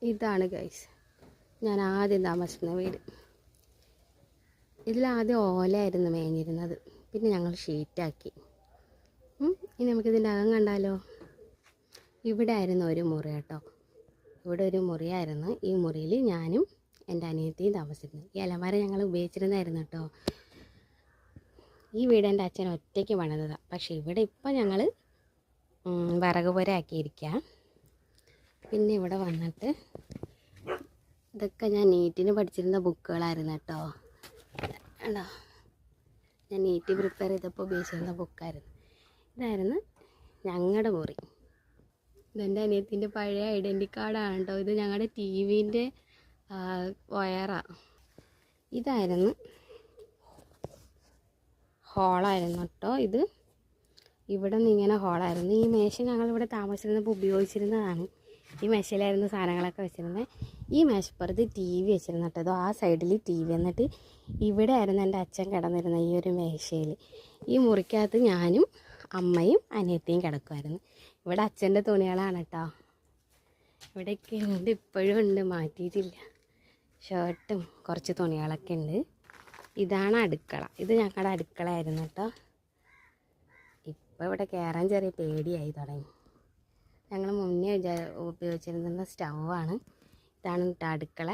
ഇതാണ് ഗൈസ് ഞാൻ ആദ്യം താമസിക്കുന്ന വീട്. ഇതിലാദ്യം ഓലയായിരുന്നു മേഞ്ഞിരുന്നത്, പിന്നെ ഞങ്ങൾ ഷീറ്റാക്കി. ഇനി നമുക്കിതിൻ്റെ അകം കണ്ടാലോ. ഇവിടെ ആയിരുന്നു ഒരു മുറി കേട്ടോ, ഇവിടെ ഒരു മുറിയായിരുന്നു. ഈ മുറിയിൽ ഞാനും എൻ്റെ അനിയത്തിയും താമസിക്കുന്നത്. ഈ അലമാര ഞങ്ങൾ ഉപയോഗിച്ചിരുന്നായിരുന്നു കേട്ടോ. ഈ വീട് എൻ്റെ അച്ഛൻ ഒറ്റയ്ക്ക് പണിതതാണ്. പക്ഷേ ഇവിടെ ഇപ്പം ഞങ്ങൾ വിറക് പുര ആക്കിയിരിക്കുക. പിന്നെ ഇവിടെ വന്നിട്ട് ഇതൊക്കെ ഞാൻ നീറ്റിന് പഠിച്ചിരുന്ന ബുക്കുകളായിരുന്നു കേട്ടോ. ഉണ്ടോ, ഞാൻ നീറ്റ് പ്രിപ്പയർ ചെയ്തപ്പോൾ ഉപയോഗിച്ചിരുന്ന ബുക്കായിരുന്നു. ഇതായിരുന്നു ഞങ്ങളുടെ മുറി. ഇതെൻ്റെ അനിയത്തിൻ്റെ പഴയ ഐഡൻറ്റി കാർഡാണ് കേട്ടോ. ഇത് ഞങ്ങളുടെ ടി വിൻ്റെ വയറാണ്. ഇതായിരുന്നു ഹോളായിരുന്നു കേട്ടോ. ഇത് ഇവിടെ നിന്ന് ഇങ്ങനെ ഹോളായിരുന്നു. ഈ മേശ ഞങ്ങളിവിടെ താമസിച്ചിരുന്നപ്പോൾ ഉപയോഗിച്ചിരുന്നതാണ്. ഈ മേശയിലായിരുന്നു സാധനങ്ങളൊക്കെ വെച്ചിരുന്നത്. ഈ മേശപ്പുറത്ത് ടി വി വെച്ചിരുന്നു കേട്ടോ. അതോ ആ സൈഡിൽ ടി വി. എന്നിട്ട് ഇവിടെ ആയിരുന്നു എൻ്റെ അച്ഛൻ കിടന്നിരുന്നത്, ഈ ഒരു മേശയിൽ. ഈ മുറിക്കകത്ത് ഞാനും അമ്മയും അനിയത്തിയും കിടക്കുമായിരുന്നു. ഇവിടെ അച്ഛൻ്റെ തുണികളാണ് കേട്ടോ. ഇവിടെയൊക്കെ ഉണ്ട്, ഇപ്പോഴും ഉണ്ട്, മാറ്റിയിട്ടില്ല. ഷർട്ടും കുറച്ച് തുണികളൊക്കെ ഉണ്ട്. ഇതാണ് അടുക്കള. ഇത് ഞങ്ങളുടെ അടുക്കളയായിരുന്നു കേട്ടോ. ഇപ്പോൾ ഇവിടെ കയറാൻ ചെറിയ പേടിയായി തുടങ്ങി. ഞങ്ങൾ മുന്നേ ഉപയോഗിച്ചിരുന്ന സ്റ്റൗവാണ്. ഇതാണ് കേട്ടോ അടുക്കള.